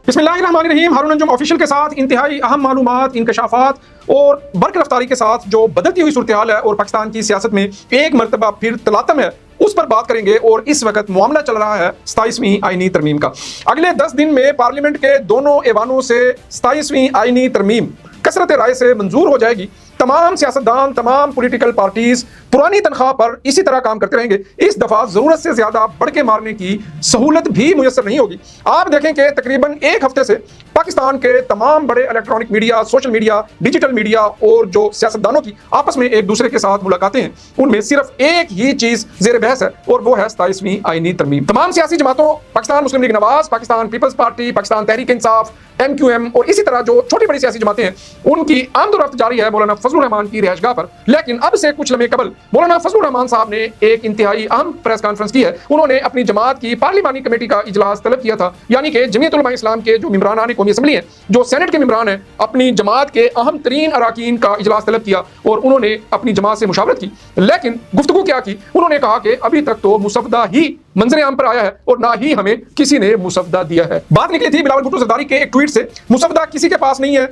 बिस्मिल्लाहिर्रहमानिर्रहीम। हारून अंजुम ऑफिशियल के साथ इंतहाई अहम मालूमात, इंकशाफात और बरक रफ्तारी के साथ जो बदलती हुई सूरत हाल है और पाकिस्तान की सियासत में एक मरतबा फिर तलातम है, उस पर बात करेंगे। और इस वक्त मामला चल रहा है 27वीं आईनी तरमीम का। अगले 10 दिन में पार्लियामेंट के दोनों ऐवानों से 27वीं आईनी तरमीम कसरत राय से मंजूर हो जाएगी। तमाम सियासतदान, तमाम पॉलिटिकल पार्टीज पुरानी तनख्वाह पर इसी तरह काम करते रहेंगे। इस दफा जरूरत से ज्यादा बढ़ के मारने की सहूलत भी मुयसर नहीं होगी। आप देखें कि तकरीबन एक हफ्ते से पाकिस्तान के तमाम बड़े electronic media, social media, digital media और जो सियासतदानों की आपस में एक दूसरे के साथ मुलाकातें हैं, उनमें सिर्फ एक ही चीज जेर बहस है और वो है 27वीं आईनी तरमीम। तमाम सियासी जमातों, पाकिस्तान मुस्लिम लीग नवाज, पाकिस्तान पीपल्स पार्टी, पाकिस्तान तहरीक इंसाफ, MQM और इसी तरह जो छोटी बड़ी सियासी जमातें हैं, उनकी आमदोरफ्त जारी है मौलाना फजलुर रहमान की रिहाइशगाह पर। लेकिन अब से कुछ लम्हे कबल मौलाना फजलुर रहमान साहब ने एक इंतहाई अहम प्रेस कॉन्फ्रेंस की है। उन्होंने अपनी जमात की पार्लिमानी कमेटी का इजलास तलब किया था, यानी कि जमीयत उलमा इस्लाम के जो मेंबरान कौमी असम्बली है, जो सेनेट के मेंबरान है, अपनी जमात के अहम तरीन अराकीन का इजलास तलब किया और उन्होंने अपनी जमात से मुशावरत की। लेकिन गुफ्तगू क्या की? उन्होंने कहा कि अभी तक तो मुसवदा ही मंजर आम पर आया है और ना ही हमें किसी ने मुसवदा दिया है। बात निकली थी बिलावल भुट्टो ज़रदारी के एक ट्वीट से, मुसवदा किसी के पास नहीं है,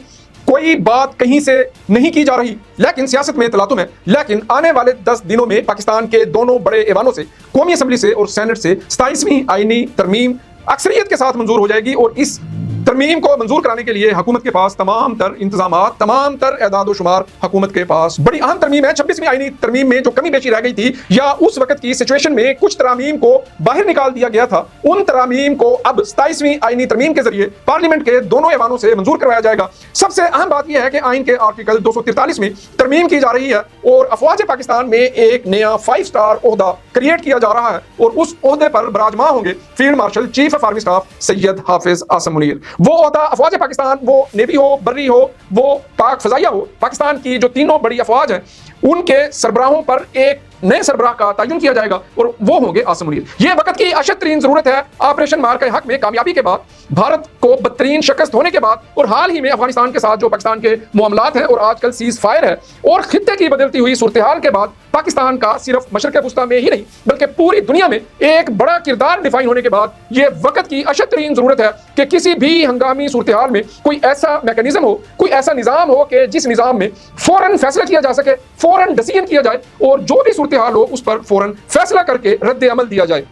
कोई बात कहीं से नहीं की जा रही, लेकिन सियासत में तलातुम है। लेकिन आने वाले 10 दिनों में पाकिस्तान के दोनों बड़े ऐवानों से, कौमी असम्बली से और सेनेट से 27वीं आईनी तरमीम अक्सरियत के साथ मंजूर हो जाएगी। और इस तरमीम को मंजूर कराने के लिए हुकूमत के पास तमाम तर इंतजामात, तमाम तर एदाद व शुमार हुकूमत के पास। बड़ी अहम तरमीम है। 26वीं आईनी तरमीम में जो कमी बेशी रह गई थी या उस वक्त की सिचुएशन में कुछ तरामीम को बाहर निकाल दिया गया था, उन तरामीम को अब 27वीं आईनी तरमीम के जरिए पार्लियामेंट के दोनों ऐवानों से मंजूर करवाया जाएगा। सबसे अहम बात यह है कि आइन के आर्टिकल 243 में तरमीम की जा रही है और अफवाज पाकिस्तान में एक नया 5 स्टार ओहदा क्रिएट किया जा रहा है और उस ओहदे पर बराजमान होंगे field marshal chief of army staff Syed Hafiz Asim Munir. वो ओहदा अफवाज पाकिस्तान, वो नेवी हो, बर्री हो, वो पाक फजाइया हो, पाकिस्तान की जो तीनों बड़ी अफवाज हैं, उनके सरबराहों पर एक नए सरबराह का तयन किया जाएगा और वो होंगे आसम मुनीर। ये वक्त की अशद तरीन जरूरत है। ऑपरेशन मार के हक में कामयाबी के बाद, भारत को बदतरीन शिकस्त होने के बाद और हाल ही में अफगानिस्तान के साथ जो पाकिस्तान के मामलात हैं और आजकल सीज फायर है और खित्ते की बदलती हुई सूरत हाल के बाद पाकिस्तान का सिर्फ मशरक़ वस्ता में ही नहीं बल्कि पूरी दुनिया में एक बड़ा किरदार डिफाइन होने के बाद ये वक्त की अशद तरीन जरूरत है कि किसी भी हंगामी सूरत हाल में कोई ऐसा मैकेनिज्म हो, कोई ऐसा निज़ाम हो कि जिस निज़ाम में फौरन फैसला किया जा सके, फौरन डिसीजन किया जाए और जो भी सूरत हाल हो उस पर फौरन फैसला करके रद्द अमल दिया जाए।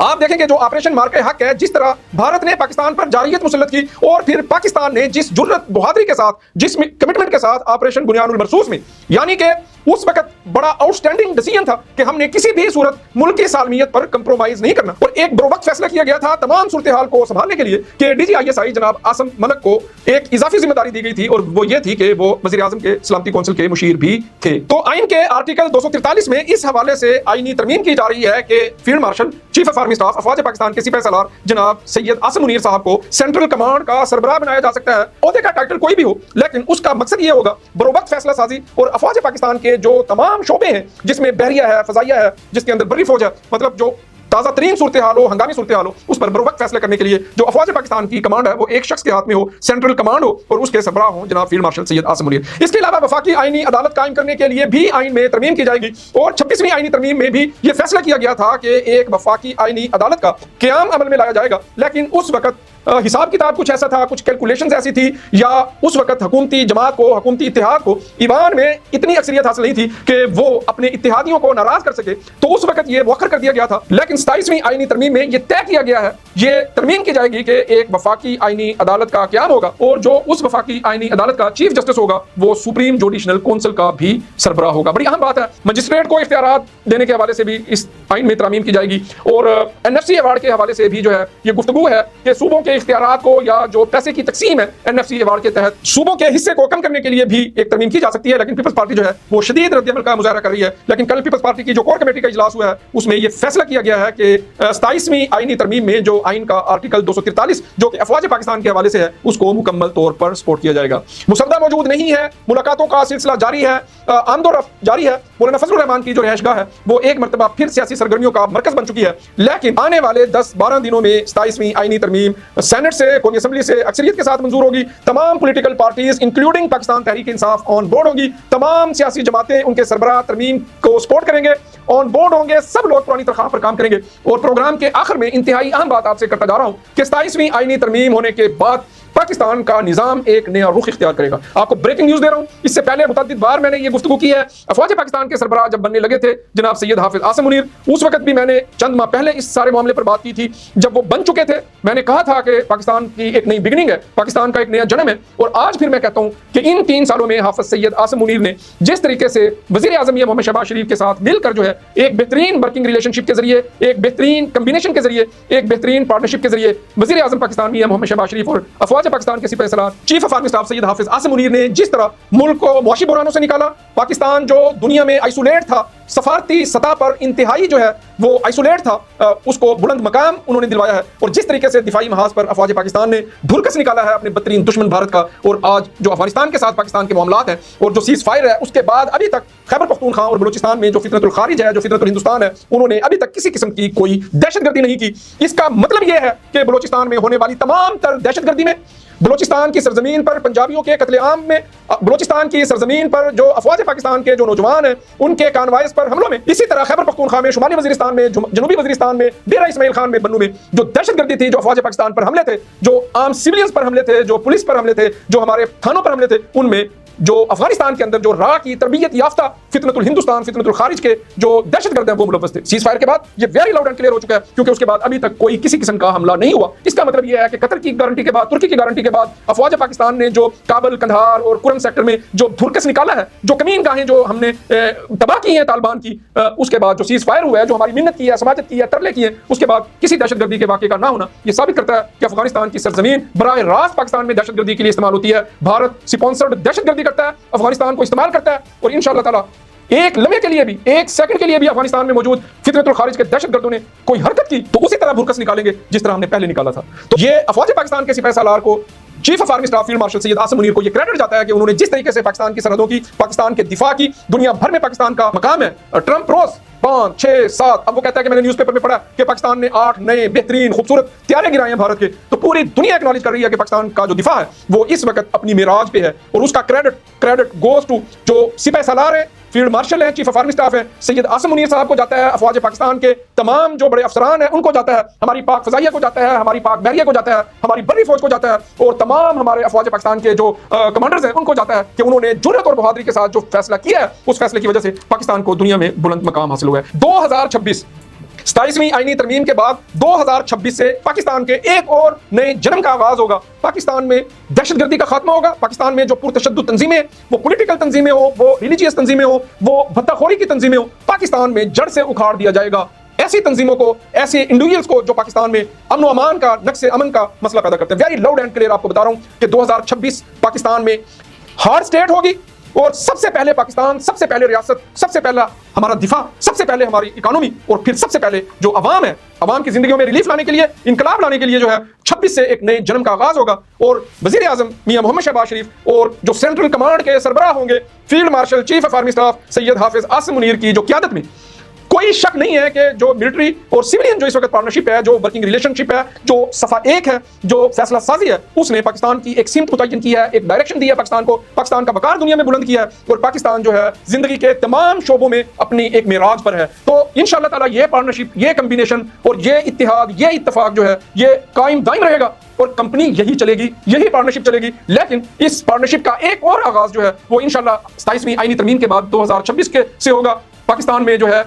आप देखेंगे जो ऑपरेशन मार के हक है, जिस तरह भारत ने पाकिस्तान पर जारियत मुसल्लत की और फिर पाकिस्तान ने जिस जुर्रत बहादुरी के साथ, जिस कमिटमेंट के साथ ऑपरेशन बुनियानुल मरसूस में, यानी कि उस वक्त बड़ा आउटस्टैंडिंग डिसीजन था कि हमने किसी भी सूरत मुल्क की सालमियत पर कंप्रोमाइज नहीं करना और एक बरोवक्त फैसला किया गया था तमाम सूरत हाल को संभालने के लिए कि DGISI जनाब आसम मलिक को एक इजाफी जिम्मेदारी दी गई थी और वो ये थी कि वो वज़ीर आज़म के सलामती कौंसिल के मुशीर भी थे। तो आइन के आर्टिकल 243 में इस हवाले से आईनी तरमीम की जा रही है कि field marshal chief of army staff अफवाज पाकिस्तान के सिपाही सालार जनाब सैयद आसम मुनीर साहब को सेंट्रल कमांड का सरबराह बनाया जा सकता है। ओहदे का टाइटल कोई भी हो, लेकिन उसका मकसद ये होगा बरोवक्त फैसला साजी और अफवाज पाकिस्तान के जो तमाम शोबे हैं, जिसमें बहरिया है, फजाइया है, जिसके अंदर बर्री फौज है, मतलब जो ताज़ा तरीन सूरत हाल हो, हंगामी सूरत हाल हो, उस पर बरोवक्त फैसला करने के लिए जो अफवाज पाकिस्तान की कमांड है वो एक शख्स के हाथ में हो, सेंट्रल कमांड हो और उसके सरबराह हो जनाब फील्ड मार्शल सैयद आसम मुनीर। इसके अलावा वफाकी आईनी अदालत कायम करने के लिए भी आइन में तरमीम की जाएगी और 26वीं आईनी तरमीम में भी ये फैसला किया गया था कि एक वफाकी आईनी अदालत का क़याम अमल में लाया जाएगा। लेकिन उस वक्त हिसाब किताब कुछ ऐसा था, कुछ कैलकुलेशंस ऐसी थी या उस वक्त हुकूमती जमात को, हुकूमती इत्तेहाद को ईवान में इतनी अक्सरियत हासिल नहीं थी कि वो अपने इत्तेहादियों को नाराज कर सके, तो उस वक्त ये वखर कर दिया गया था। लेकिन 27वीं आईनी तरमीम में ये तय किया गया है, ये तरमीम की जाएगी कि एक वफाकी आईनी अदालत का क़याम होगा और जो उस वफाकी आईनी अदालत का चीफ जस्टिस होगा वो सुप्रीम जुडिशनल काउंसिल का भी सरबराह होगा। बड़ी अहम बात है। मजिस्ट्रेट को इख्तियारात देने के हवाले से भी इस आइन में तरमीम की जाएगी और NFC अवार्ड के हवाले से भी जो है ये गुफ्तगू है कि सूबों के इख्तियारात को या जो पैसे की तकसीम है NFC अवार्ड के तहत सूबों के हिस्से को कम करने के लिए भी एक तरमीम की जा सकती है। लेकिन पीपल्स पार्टी जो है वो शदीद रद्द अमल का मुजाहरा कर रही है। लेकिन कल पीपल्स पार्टी की जो कोर कमेटी का इजलास हुआ है उसमें यह फैसला किया गया है कि 27वीं आईनी तरमीम में जो आइन का आर्टिकल 243 जो कि अफवाज पाकिस्तान के हवाले से है उसको मुकम्मल तौर पर सपोर्ट किया जाएगा। मुसवदा मौजूद नहीं है, मुलाकातों का सिलसिला जारी है, आमदोरफ्त जारी है। मौलाना फजलुर रहमान की जो रिहाइशगाह है वो एक मरतबा फिर सियासी सरगर्मियों का मरकज बन चुकी है। लेकिन आने वाले 10-12 दिनों में 27वीं आईनी तरमीम سینٹ سے کوئی اسمبلی سے اکثریت کے ساتھ منظور ہوگی. تمام political parties including Pakistan Tehreek Insaf on board ہوگی. تمام سیاسی جماعتیں ان کے سربراہ ترمیم کو سپورٹ کریں گے, آن بورڈ ہوں گے. سب لوگ پرانی تنخواہ پر کام کریں گے. اور پروگرام کے آخر میں انتہائی اہم بات آپ سے کرتا جا رہا ہوں کہ 27ویں آئینی ترمیم ہونے کے بعد پاکستان کا نظام ایک نیا رخ اختیار کرے گا. آپ کو بریکنگ نیوز دے رہا ہوں. اس سے پہلے متعدد بار میں نے یہ گفتگو کی ہے. افواج پاکستان کے سربراہ جب بننے لگے تھے جناب سید حافظ عاصم منیر, اس وقت بھی میں نے چند ماہ پہلے اس سارے معاملے پر بات کی تھی. جب وہ بن چکے تھے میں نے کہا تھا کہ پاکستان کی ایک نئی بگننگ ہے, پاکستان کا ایک نیا جنم ہے. اور آج پھر میں کہتا ہوں کہ ان 3 سالوں میں حافظ سید عاصم منیر نے جس طریقے سے وزیر اعظم محمد شہباز شریف کے ساتھ مل کر جو ہے ایک بہترین ورکنگ ریلیشن شپ کے ذریعے, ایک بہترین کمبینیشن کے ذریعے, ایک بہترین پارٹنرشپ کے ذریعے وزیر اعظم پاکستان محمد شہباز شریف اور افواج پاکستان کے سپہ سالار chief of army staff Syed Hafiz Asim Munir نے جس طرح ملک کو معاشی بحرانوں سے نکالا, پاکستان جو دنیا میں آئسولیٹ تھا, سفارتی سطح پر انتہائی جو ہے وہ آئسولیٹ تھا, اس کو بلند مقام انہوں نے دلوایا ہے. اور جس طریقے سے دفاعی محاذ پر افواج پاکستان نے ڈھلکس نکالا ہے اپنے بدترین دشمن بھارت کا, اور آج جو افغانستان کے ساتھ پاکستان کے معاملات ہیں اور جو سیز فائر ہے اس کے بعد ابھی تک خیبر پختونخوا اور بلوچستان میں جو فتنۃ الخارج ہے, جو فتنۃ الہندوستان ہے, انہوں نے ابھی تک کسی قسم کی کوئی دہشت گردی نہیں کی. اس کا مطلب یہ ہے کہ بلوچستان میں ہونے والی تمام تر دہشت گردی میں, بلوچستان کی سرزمین پر پنجابیوں کے قتل عام میں, بلوچستان کی سرزمین پر جو افواج پاکستان کے جو نوجوان ہیں ان کے کانوائز پر حملوں میں, اسی طرح خیبر پختونخوا میں, شمالی وزیرستان میں, جنوبی وزیرستان میں, ڈیرہ اسماعیل خان میں, بنو میں جو دہشت گردی تھی, جو افواج پاکستان پر حملے تھے, جو عام سیولینز پر حملے تھے, جو پولیس پر حملے تھے, جو ہمارے تھانوں پر حملے تھے, ان میں جو افغانستان کے اندر جو راہ کی تربیت یافتہ فتنۃ الہندوستان, فتنۃ الخارج کے جو دہشت گرد ہیں وہ ملوث تھے. سیز فائر کے بعد یہ ویری لاؤڈ اینڈ کلیئر ہو چکا ہے, کیونکہ اس کے بعد ابھی تک کوئی کسی قسم کا حملہ نہیں ہوا. اس کا مطلب یہ ہے کہ قطر کی گارنٹی کے بعد, ترکی کی گارنٹی کے بعد افواج پاکستان نے جو کابل, قندھار اور کرم سیکٹر میں جو دھرکس نکالا ہے, جو کمین گاہیں جو ہم نے تباہ کی ہیں طالبان کی, اس کے بعد جو سیز فائر ہوا ہے, جو ہماری محنت کی ہے, سماجت کی ہے, ترلے کی ہیں, اس کے بعد کسی دہشت گردی کے واقعے کا نہ ہونا یہ ثابت کرتا ہے کہ افغانستان کی سرزمین براہ راست پاکستان میں دہشت گردی کے لیے استعمال ہوتی ہے. بھارت سپانسرڈ دہشت گردی کرتا ہے, افغانستان کو استعمال کرتا ہے, اور انشاءاللہ تعالی ایک لمحے کے لیے بھی, ایک سیکنڈ کے لیے بھی افغانستان میں موجود فتنۃ الخارج کے دہشت گردوں نے کوئی حرکت کی تو اسی طرح بھرکس نکالیں گے جس طرح ہم نے پہلے نکالا تھا. تو یہ افواج پاکستان کے سپہ سالار کو, chief of army staff field marshal Syed Asim Munir کو یہ کریڈٹ جاتا ہے کہ انہوں نے جس طریقے سے پاکستان کی سرحدوں کی, پاکستان کے دفاع کی, دنیا بھر میں پاکستان کا مقام ہے. ٹرمپ روز 5 6 7 اب وہ کہتا ہے کہ میں نے نیوز پیپر میں پڑھا کہ پاکستان نے 8 نئے بہترین خوبصورت طیارے گرائے ہیں بھارت کے, تو پوری دنیا ایکنالج کر رہی ہے کہ پاکستان کا جو دفاع ہے وہ اس وقت اپنی معراج پہ ہے. اور اس کا کریڈٹ گوز ٹو جو سپہ سالار ہیں, فیلڈ مارشل ہیں, چیف آف آرمی اسٹاف ہیں, سید عاصم منیر صاحب کو جاتا ہے, افواج پاکستان کے تمام جو بڑے افسران ہیں ان کو جاتا ہے, ہماری پاک فضائیہ کو جاتا ہے, ہماری پاک بحریہ کو جاتا ہے, ہماری بری فوج کو جاتا ہے, اور تمام ہمارے افواج پاکستان کے جو کمانڈرز ہیں ان کو جاتا ہے کہ انہوں نے جرأت اور بہادری کے ساتھ جو فیصلہ کیا ہے اس فیصلے کی وجہ سے پاکستان کو دنیا میں بلند مقام حاصل ہوا ہے. 2026 27ویں آئینی ترمیم کے بعد 2026 سے پاکستان کے ایک اور نئے جنم کا آغاز ہوگا. پاکستان میں دہشت گردی کا خاتمہ ہوگا. پاکستان میں جو پرتشدد تنظیمیں, وہ پولیٹیکل تنظیمیں ہوں, وہ ریلیجیس تنظیمیں ہوں, وہ بھتہ خوری کی تنظیمیں ہوں, پاکستان میں جڑ سے اکھاڑ دیا جائے گا. ایسی تنظیموں کو, ایسے انڈیویجلز کو جو پاکستان میں امن و امان کا, نقص امن کا مسئلہ پیدا کرتے ہیں. ویری لاؤڈ اینڈ کلیئر آپ کو بتا رہا ہوں کہ 2026 پاکستان میں ہارڈ سٹیٹ ہوگی, اور سب سے پہلے پاکستان, سب سے پہلے ریاست, سب سے پہلا ہمارا دفاع, سب سے پہلے ہماری اکانومی, اور پھر سب سے پہلے جو عوام ہے, عوام کی زندگیوں میں ریلیف لانے کے لیے, انقلاب لانے کے لیے جو ہے 26 سے ایک نئے جنم کا آغاز ہوگا. اور وزیر اعظم میاں محمد شہباز شریف اور جو سینٹرل کمانڈ کے سربراہ ہوں گے, field marshal chief of army staff Syed Hafiz Asim Munir کی جو قیادت میں, کوئی شک نہیں ہے کہ جو ملٹری اور سیولین جو اس وقت پارٹنرشپ ہے, جو ورکنگ ریلیشن شپ ہے, جو صفحہ ایک ہے, جو فیصلہ سازی ہے, اس نے پاکستان کی ایک سمت متعین کی ہے, ایک ڈائریکشن دی ہے پاکستان کو, پاکستان کا وقار دنیا میں بلند کیا ہے, اور پاکستان جو ہے زندگی کے تمام شعبوں میں اپنی ایک معراج پر ہے. تو انشاءاللہ تعالی یہ پارٹنرشپ, یہ کمبینیشن اور یہ اتحاد, یہ اتفاق جو ہے یہ قائم دائم رہے گا, اور کمپنی یہی چلے گی, یہی پارٹنرشپ چلے گی. لیکن اس پارٹنرشپ کا ایک اور آغاز جو ہے وہ انشاءاللہ 27ویں آئینی ترمیم کے بعد 2026 کے سے ہوگا. پاکستان میں جو ہے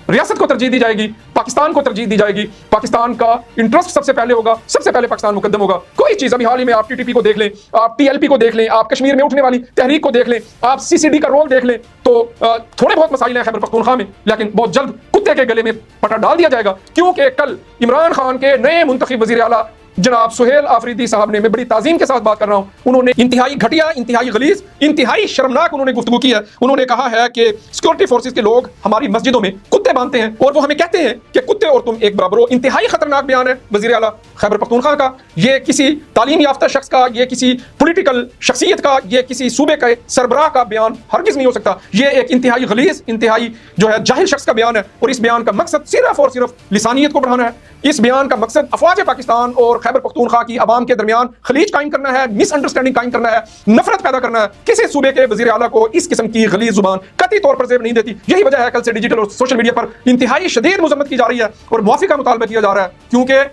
ریاست کو ترجیح دی جائے گی, پاکستان کو ترجیح دی جائے گی, پاکستان کا انٹرسٹ سب سے پہلے ہوگا, سب سے پہلے پاکستان مقدم ہوگا. کوئی چیز ابھی حال ہی میں آپ TTP کو دیکھ لیں, آپ TLP کو دیکھ لیں, آپ کشمیر میں اٹھنے والی تحریک کو دیکھ لیں, آپ CCD کا رول دیکھ لیں, تو تھوڑے بہت مسائل ہیں خیبر پختونخوا میں, لیکن بہت جلد کتے کے گلے میں پٹا ڈال دیا جائے گا. کیونکہ کل عمران خان کے نئے منتخب وزیر اعلیٰ جناب سہیل آفریدی صاحب نے, میں بڑی تعظیم کے ساتھ بات کر رہا ہوں, انہوں نے انتہائی گھٹیا, انتہائی غلیظ, انتہائی شرمناک انہوں نے گفتگو کی ہے. انہوں نے کہا ہے کہ سیکورٹی فورسز کے لوگ ہماری مسجدوں میں کتے باندھتے ہیں اور وہ ہمیں کہتے ہیں کہ کتے اور تم ایک برابر ہو. انتہائی خطرناک بیان ہے وزیر اعلیٰ خیبر پختونخوا کا. یہ کسی تعلیم یافتہ شخص کا, یہ کسی پولیٹیکل شخصیت کا, یہ کسی صوبے کے سربراہ کا بیان ہرگز نہیں ہو سکتا. یہ ایک انتہائی غلیظ, انتہائی جو ہے جاہل شخص کا بیان ہے, اور اس بیان کا مقصد صرف اور صرف لسانیت کو بڑھانا ہے. اس بیان کا مقصد افواج پاکستان اور खैबर पख्तूनख्वा की आवाम के दरमियान खलीज कायम करना है, मिसअंडरस्टैंडिंग कायम करना है, नफरत पैदा करना है। किसी सूबे के वजीर आला को इस किस्म की गलीज जुबान कतई तौर पर जेब नहीं देती। यही वजह है कल से डिजिटल और सोशल मीडिया पर इंतहाई शदीद मजम्मत की जा रही है और मुआफी का मुतालबा किया जा रहा है, क्योंकि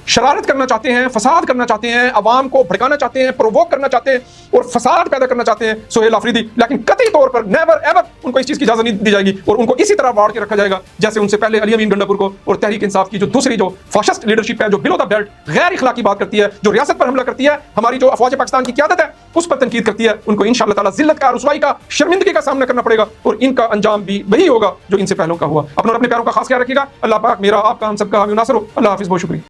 शरारत करना चाहते हैं, फसाद करना चाहते हैं, अवाम को भड़काना चाहते हैं, प्रोवोक करना चाहते हैं और फसाद पैदा करना चाहते हैं सुहेल आफरीदी। लेकिन कतई तौर पर नेवर एवर उनको इस चीज़ की इजाज़त नहीं दी जाएगी और उनको इसी तरह वाड़ के रखा जाएगा जैसे उनसे पहले अली अमीन गंडापुर को और तहरीक इंसाफ की जो दूसरी जो फाशिस्ट लीडरशिप है, जो बिलो द बेल्ट गैर इखलाकी बात करती है, जो रियासत पर हमला करती है, हमारी जो अफवाज पाकिस्तान की क़यादत है उस पर तनकीद करती है, उनको इंशाअल्लाह ताला जिल्लत का, रुसवाई का, शर्मिंदगी का सामना करना पड़ेगा और इनका अंजाम भी वही होगा जो इनसे पहलों का हुआ। अपने और अपने प्यारों का खास ख्याल रखिएगा। अल्लाह पाक मेरा, आपका, हम सबका हामी नासर हो। अल्लाह हाफिज़, बहुत शुक्रिया।